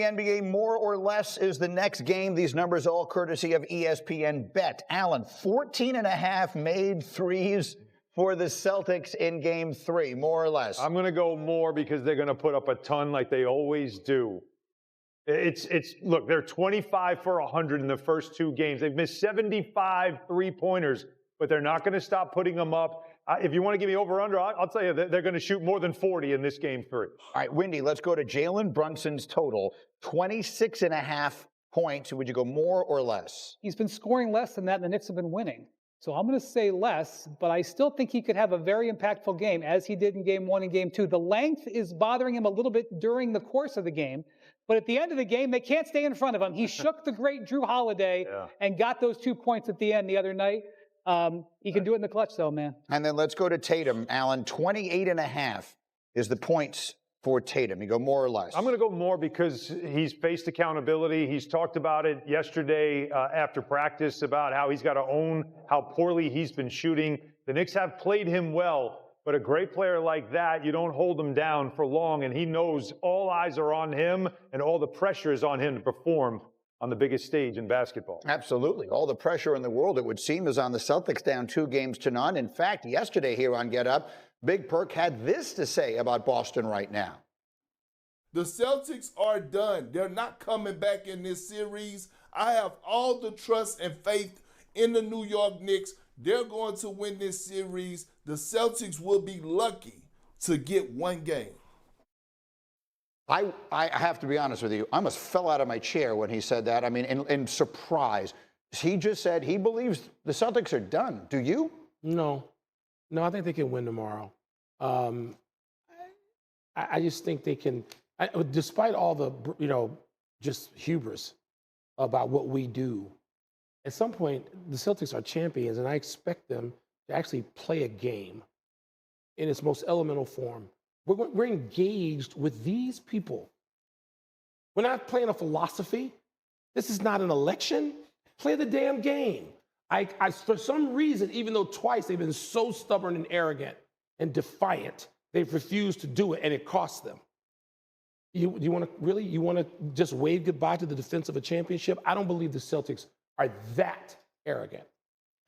NBA more or less is the next game. These numbers all courtesy of ESPN Bet. Allen, 14.5 made threes for the Celtics in game 3, more or less. I'm going to go more because they're going to put up a ton like they always do. Look, they're 25 for 100 in the first 2 games. They've missed 75 three-pointers, but they're not going to stop putting them up. If you want to give me over-under, I'll tell you they're going to shoot more than 40 in this game 3. All right, Windy, let's go to Jalen Brunson's total, 26.5 points. Would you go more or less? He's been scoring less than that, and the Knicks have been winning. So I'm going to say less, but I still think he could have a very impactful game, as he did in game 1 and game 2. The length is bothering him a little bit during the course of the game, but at the end of the game, they can't stay in front of him. He shook the great Drew Holiday and got those 2 points at the end the other night. He can do it in the clutch, though, man. And then let's go to Tatum. Allen, 28.5 is the points for Tatum. You go more or less? I'm going to go more because he's faced accountability. He's talked about it yesterday after practice about how he's got to own how poorly he's been shooting. The Knicks have played him well, but a great player like that, you don't hold him down for long, and he knows all eyes are on him and all the pressure is on him to perform on the biggest stage in basketball. Absolutely. All the pressure in the world, it would seem, is on the Celtics, down 2-0. In fact, yesterday here on Get Up, Big Perk had this to say about Boston right now. The Celtics are done. They're not coming back in this series. I have all the trust and faith in the New York Knicks. They're going to win this series. The Celtics will be lucky to get 1 game. I have to be honest with you. I almost fell out of my chair when he said that. I mean, in surprise. He just said he believes the Celtics are done. Do you? No, I think they can win tomorrow. I just think they can, despite all the, just hubris about what we do. At some point, the Celtics are champions, and I expect them to actually play a game in its most elemental form. We're engaged with these people. We're not playing a philosophy. This is not an election. Play the damn game. I for some reason, even though twice they've been so stubborn and arrogant and defiant, they've refused to do it, and it costs them. You want to just wave goodbye to the defense of a championship? I don't believe the Celtics are that arrogant.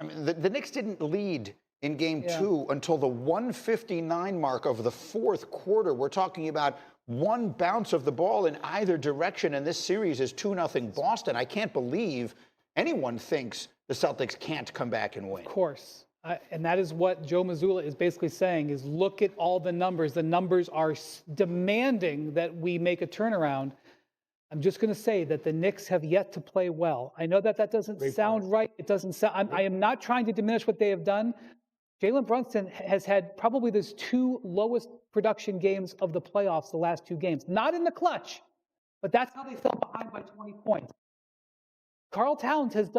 I mean, the Knicks didn't lead in game 2 until the 1:59 mark of the 4th quarter. We're talking about one bounce of the ball in either direction, and this series is 2-0 Boston. I can't believe anyone thinks the Celtics can't come back and win. Of course. And that is what Joe Mazzulla is basically saying, is look at all the numbers. The numbers are demanding that we make a turnaround. I'm just going to say that the Knicks have yet to play well. I know that doesn't sound right. It doesn't sound. I am not trying to diminish what they have done. Jalen Brunson has had probably his 2 lowest production games of the playoffs the last 2 games. Not in the clutch, but that's how they fell behind by 20 points. Karl Towns has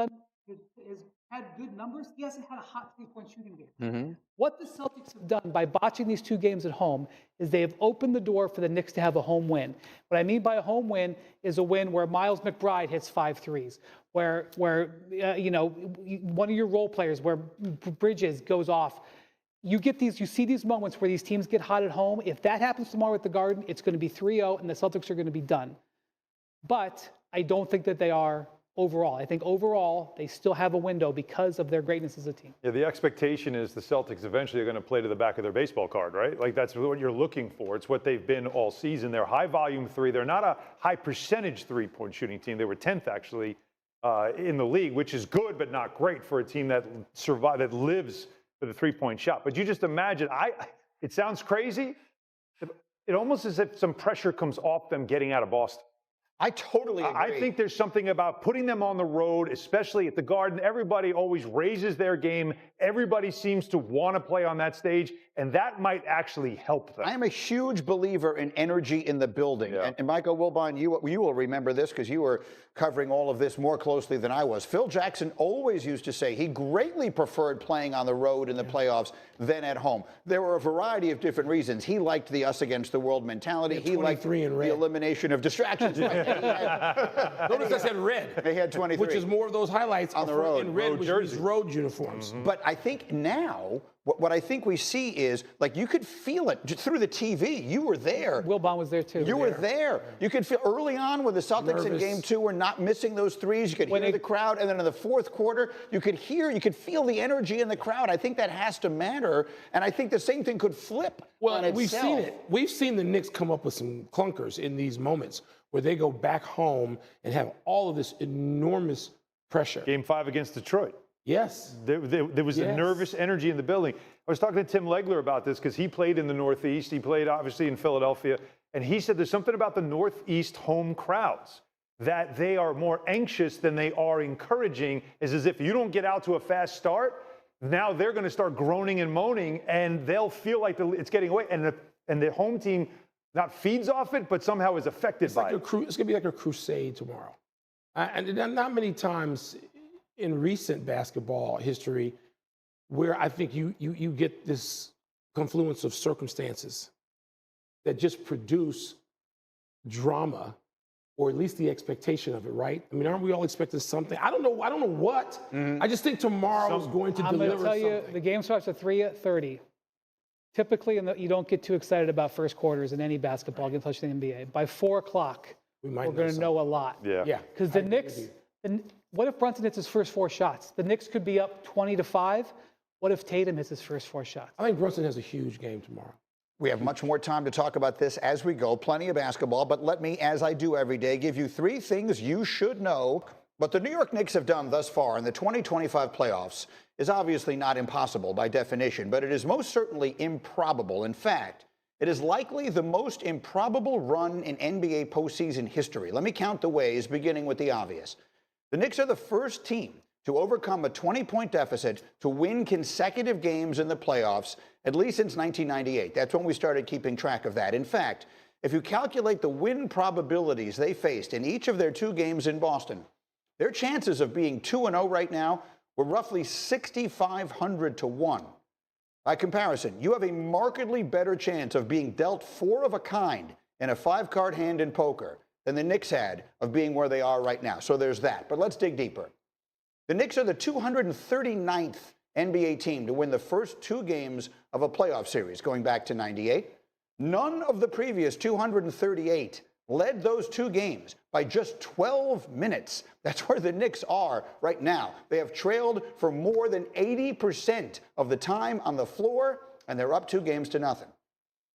had good numbers. He hasn't had a hot 3-point shooting game. What the Celtics have done by botching these 2 games at home is they have opened the door for the Knicks to have a home win. What I mean by a home win is a win where Miles McBride hits 5 threes, where one of your role players, where Bridges goes off. You see these moments where these teams get hot at home. If that happens tomorrow at the Garden, it's going to be 3-0, and the Celtics are going to be done. But I don't think that they are overall. I think overall they still have a window because of their greatness as a team. Yeah, the expectation is the Celtics eventually are going to play to the back of their baseball card, right? Like that's what you're looking for. It's what they've been all season. They're high volume 3. They're not a high percentage 3-point shooting team. They were 10th actually in the league, which is good but not great for a team that lives for the 3-point shot. But you just imagine, it sounds crazy. It almost as if some pressure comes off them getting out of Boston. I totally agree. I think there's something about putting them on the road, especially at the Garden. Everybody always raises their game. Everybody seems to want to play on that stage, and that might actually help them. I am a huge believer in energy in the building. Yeah. And Michael Wilbon, you will remember this because you were covering all of this more closely than I was. Phil Jackson always used to say he greatly preferred playing on the road in the playoffs than at home. There were a variety of different reasons. He liked the us against the world mentality. He liked the elimination of distractions. Notice I said red. They had 23. Which is more of those highlights on the road. in red, Road which jersey. means road uniforms. But I think now, what I think we see is, like, you could feel it through the TV. You were there. Wilbon was there too. You were there. You could feel early on when the Celtics in Nervous. Game 2 were not missing those threes. You could hear the crowd, and then in the fourth quarter, you could feel the energy in the crowd. I think that has to matter, and I think the same thing could flip on Well, itself. we've seen it. We've seen the Knicks come up with some clunkers in these moments where they go back home and have all of this enormous pressure. Game 5 against Detroit. Yes. There was a Yes. nervous energy in the building. I was talking to Tim Legler about this because he played in the Northeast. He played, obviously, in Philadelphia. And he said there's something about the Northeast home crowds that they are more anxious than they are encouraging. It's as if you don't get out to a fast start, now they're going to start groaning and moaning, and they'll feel like it's getting away. And the home team not feeds off it, but somehow is affected by it. It's going to be like a crusade tomorrow. And not many times in recent basketball history where I think you get this confluence of circumstances that just produce drama, or at least the expectation of it, right? I mean, aren't we all expecting something? I don't know what. I just think tomorrow is going to I'm going deliver to tell you, something. the game starts at 3:30. Typically, you don't get too excited about first quarters in any basketball game, especially in the NBA. By 4 o'clock, we're going to know a lot. Yeah. Because the Knicks, what if Brunson hits his first 4 shots? The Knicks could be up 20-5. What if Tatum hits his first 4 shots? I think Brunson has a huge game tomorrow. We have much more time to talk about this as we go. Plenty of basketball, but let me, as I do every day, give you 3 things you should know. What the New York Knicks have done thus far in the 2025 playoffs is obviously not impossible by definition, but it is most certainly improbable. In fact, it is likely the most improbable run in NBA postseason history. Let me count the ways, beginning with the obvious. The Knicks are the first team to overcome a 20-point deficit to win consecutive games in the playoffs, at least since 1998. That's when we started keeping track of that. In fact, if you calculate the win probabilities they faced in each of their 2 games in Boston, their chances of being 2-0 right now were roughly 6,500 to 1. By comparison, you have a markedly better chance of being dealt 4 of a kind in a 5-card hand in poker than the Knicks had of being where they are right now. So there's that. But let's dig deeper. The Knicks are the 239th NBA team to win the first 2 games of a playoff series going back to 98. None of the previous 238 led those 2 games by just 12 minutes. That's where the Knicks are right now. They have trailed for more than 80% of the time on the floor, and they're up 2 games to nothing.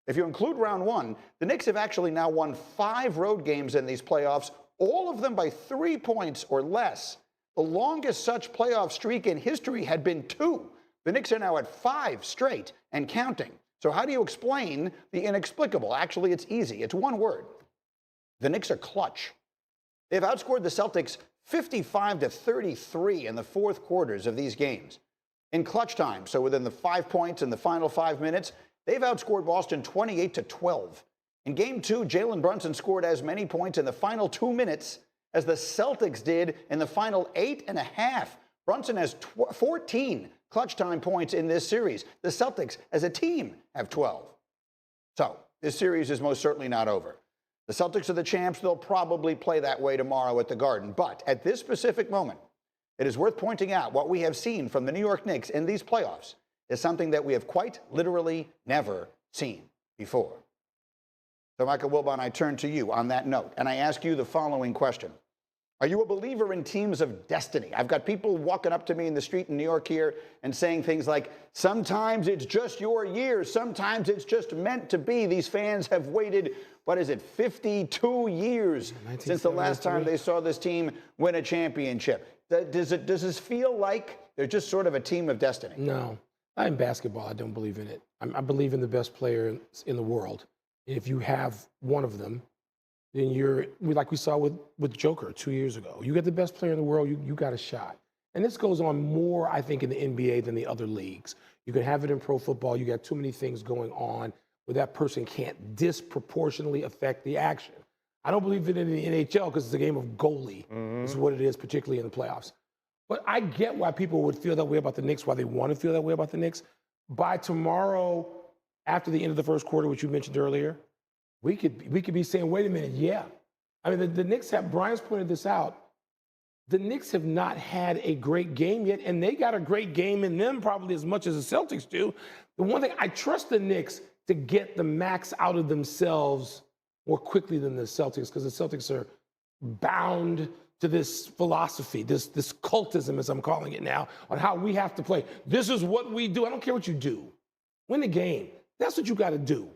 If you include round 1, the Knicks have actually now won 5 road games in these playoffs, all of them by 3 points or less. The longest such playoff streak in history had been 2. The Knicks are now at 5 straight and counting. So how do you explain the inexplicable? Actually, it's easy. It's one word. The Knicks are clutch. They've outscored the Celtics 55-33 in the fourth quarters of these games. In clutch time, so within the 5 points in the final 5 minutes, they've outscored Boston 28-12. In Game 2, Jalen Brunson scored as many points in the final 2 minutes as the Celtics did in the final 8.5. Brunson has 14 clutch time points in this series. The Celtics, as a team, have 12. So this series is most certainly not over. The Celtics are the champs. They'll probably play that way tomorrow at the Garden. But at this specific moment, it is worth pointing out what we have seen from the New York Knicks in these playoffs is something that we have quite literally never seen before. So, Michael Wilbon, I turn to you on that note, and I ask you the following question. Are you a believer in teams of destiny? I've got people walking up to me in the street in New York here and saying things like, sometimes it's just your year, sometimes it's just meant to be. These fans have waited, 52 years since the last time they saw this team win a championship. Does this feel like they're just sort of a team of destiny? No. Not in basketball. I don't believe in it. I believe in the best player in the world. And if you have one of them, then you're, like we saw with Joker 2 years ago. You get the best player in the world, you got a shot. And this goes on more, I think, in the NBA than the other leagues. You can have it in pro football. You got too many things going on where that person can't disproportionately affect the action. I don't believe it in the NHL because it's a game of goalie, is what it is, particularly in the playoffs. But I get why people would feel that way about the Knicks, why they want to feel that way about the Knicks. By tomorrow, after the end of the first quarter, which you mentioned earlier, we could be saying, wait a minute, yeah, I mean, the Knicks have, Brian's pointed this out, the Knicks have not had a great game yet, and they got a great game in them probably as much as the Celtics do. The one thing, I trust the Knicks to get the max out of themselves more quickly than the Celtics, because the Celtics are bound to this philosophy, this cultism, as I'm calling it now, on how we have to play. This is what we do. I don't care what you do. Win the game. That's what you got to do.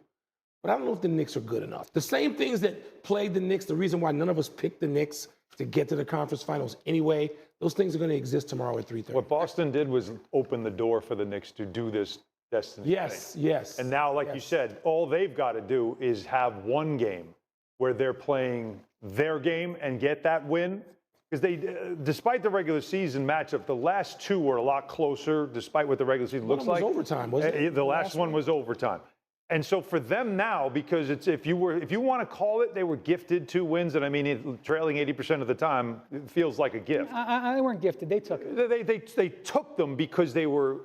But I don't know if the Knicks are good enough. The same things that plagued the Knicks, the reason why none of us picked the Knicks to get to the conference finals anyway, those things are going to exist tomorrow at 3:30. What Boston did was open the door for the Knicks to do this destiny thing. Yes. And now, like you said, all they've got to do is have one game where they're playing their game and get that win. Because they, despite the regular season matchup, the last two were a lot closer, despite what the regular season looks like. It was overtime, wasn't it? The last one was overtime. And so for them now, because it's if you want to call it, they were gifted 2 wins, and I mean, trailing 80% of the time, it feels like a gift. I weren't gifted. They took it. They took them because they were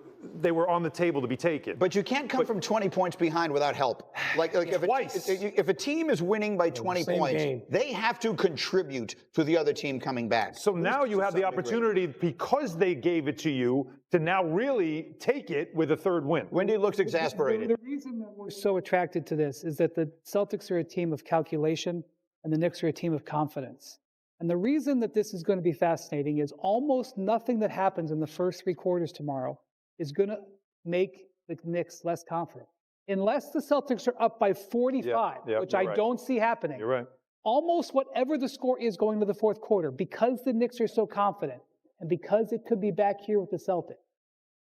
on the table to be taken. But you can't come from 20 points behind without help. Like if a team is winning by 20 points, they have to contribute to the other team coming back. So now you have the opportunity, because they gave it to you, to now really take it with a third win. Wendy looks exasperated. The reason that we're so attracted to this is that the Celtics are a team of calculation and the Knicks are a team of confidence. And the reason that this is going to be fascinating is almost nothing that happens in the first 3 quarters tomorrow is going to make the Knicks less confident. Unless the Celtics are up by 45, which I don't see happening. You're right. Almost whatever the score is going to the fourth quarter, because the Knicks are so confident and because it could be back here with the Celtics.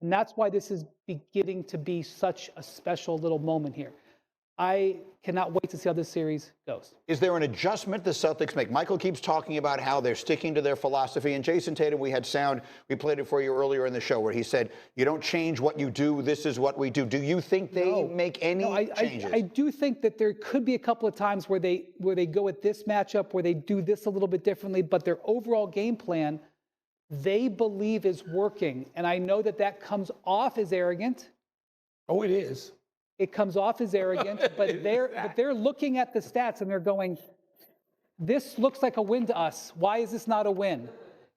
And that's why this is beginning to be such a special little moment here. I cannot wait to see how this series goes. Is there an adjustment the Celtics make? Michael keeps talking about how they're sticking to their philosophy. And Jason Tatum, we had sound, we played it for you earlier in the show, where he said, you don't change what you do, this is what we do. Do you think they make any changes? I do think that there could be a couple of times where they go at this matchup, where they do this a little bit differently, but their overall game plan, they believe is working. And I know that comes off as arrogant. Oh, it is. It comes off as arrogant, but they're looking at the stats and they're going, this looks like a win to us. Why is this not a win?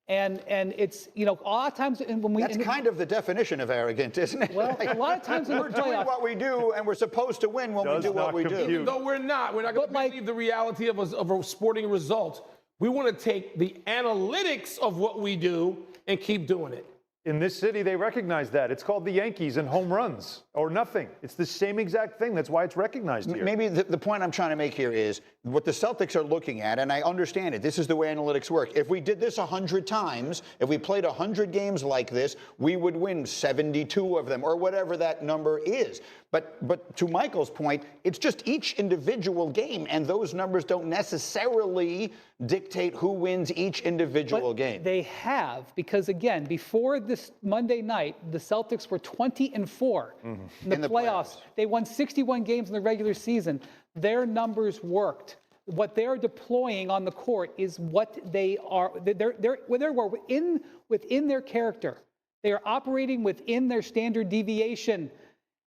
And it's, a lot of times when we... That's kind of the definition of arrogant, isn't it? Well, a lot of times in the playoffs... We're doing what we do, and we're supposed to win when we do what we do. Even though we're not going to believe the reality of a sporting result. We want to take the analytics of what we do and keep doing it. In this city, they recognize that. It's called the Yankees and home runs or nothing. It's the same exact thing. That's why it's recognized here. Maybe the point I'm trying to make here is what the Celtics are looking at, and I understand it. This is the way analytics work. If we did this 100 times, if we played 100 games like this, we would win 72 of them or whatever that number is. But to Michael's point, it's just each individual game, and those numbers don't necessarily dictate who wins each individual game. They have, because again, before this Monday night, the Celtics were 20-4 in the playoffs. They won 61 games in the regular season. Their numbers worked. What they're deploying on the court is what they are. They're within their character. They are operating within their standard deviation.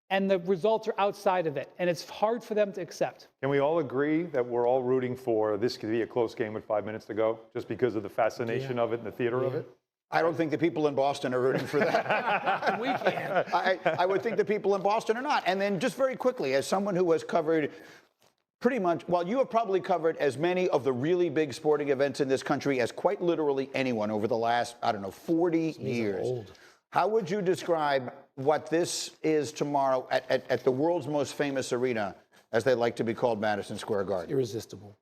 And the results are outside of it. And it's hard for them to accept. Can we all agree that we're all rooting for this could be a close game with 5 minutes to go, just because of the fascination of it and the theater of it? I don't think the people in Boston are rooting for that. We can. I would think the people in Boston are not. And then just very quickly, as someone who has covered pretty much, well, you have probably covered as many of the really big sporting events in this country as quite literally anyone over the last, 40 years. How would you describe what this is tomorrow at the world's most famous arena, as they like to be called, Madison Square Garden? Irresistible.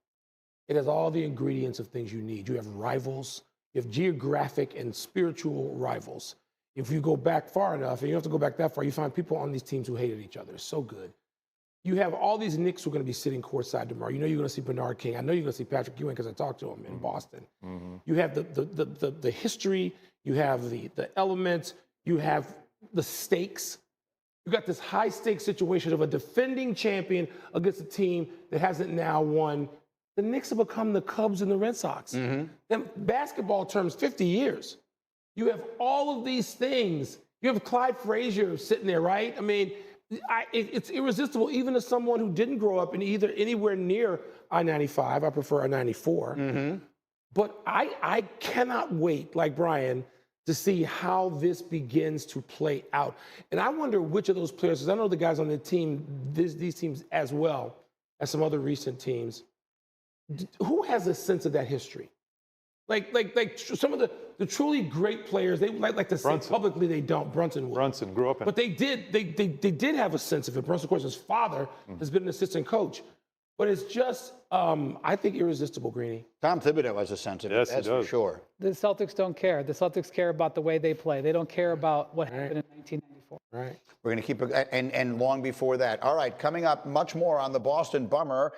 It has all the ingredients of things you need. You have rivals. You have geographic and spiritual rivals. If you go back far enough, and you don't have to go back that far, you find people on these teams who hated each other. It's so good. You have all these Knicks who are going to be sitting courtside tomorrow. You know you're going to see Bernard King. I know you're going to see Patrick Ewing because I talked to him in Boston. You have the history. You have the elements. You have the stakes. You got this high-stakes situation of a defending champion against a team that hasn't now won. The Knicks have become the Cubs and the Red Sox. In basketball terms, 50 years. You have all of these things. You have Clyde Frazier sitting there, right? I mean, It's irresistible, even as someone who didn't grow up in anywhere near I-95. I prefer I-94. Mm-hmm. But I cannot wait, like Brian, to see how this begins to play out. And I wonder which of those players, because I know the guys on the team, these teams as well as some other recent teams, who has a sense of that history? Like some of the truly great players, they like to say Brunson. publicly they don't. Brunson would. Brunson grew up in. But they did have a sense of it. Brunson, of course, his father has been an assistant coach. But it's just, I think, irresistible, Greeny. Tom Thibodeau has a sense of it, Yes, he that's for does. sure. The Celtics don't care. The Celtics care about the way they play. They don't care about what happened in 1994. Right. We're going to keep, and long before that. All right, coming up, much more on the Boston Bummer.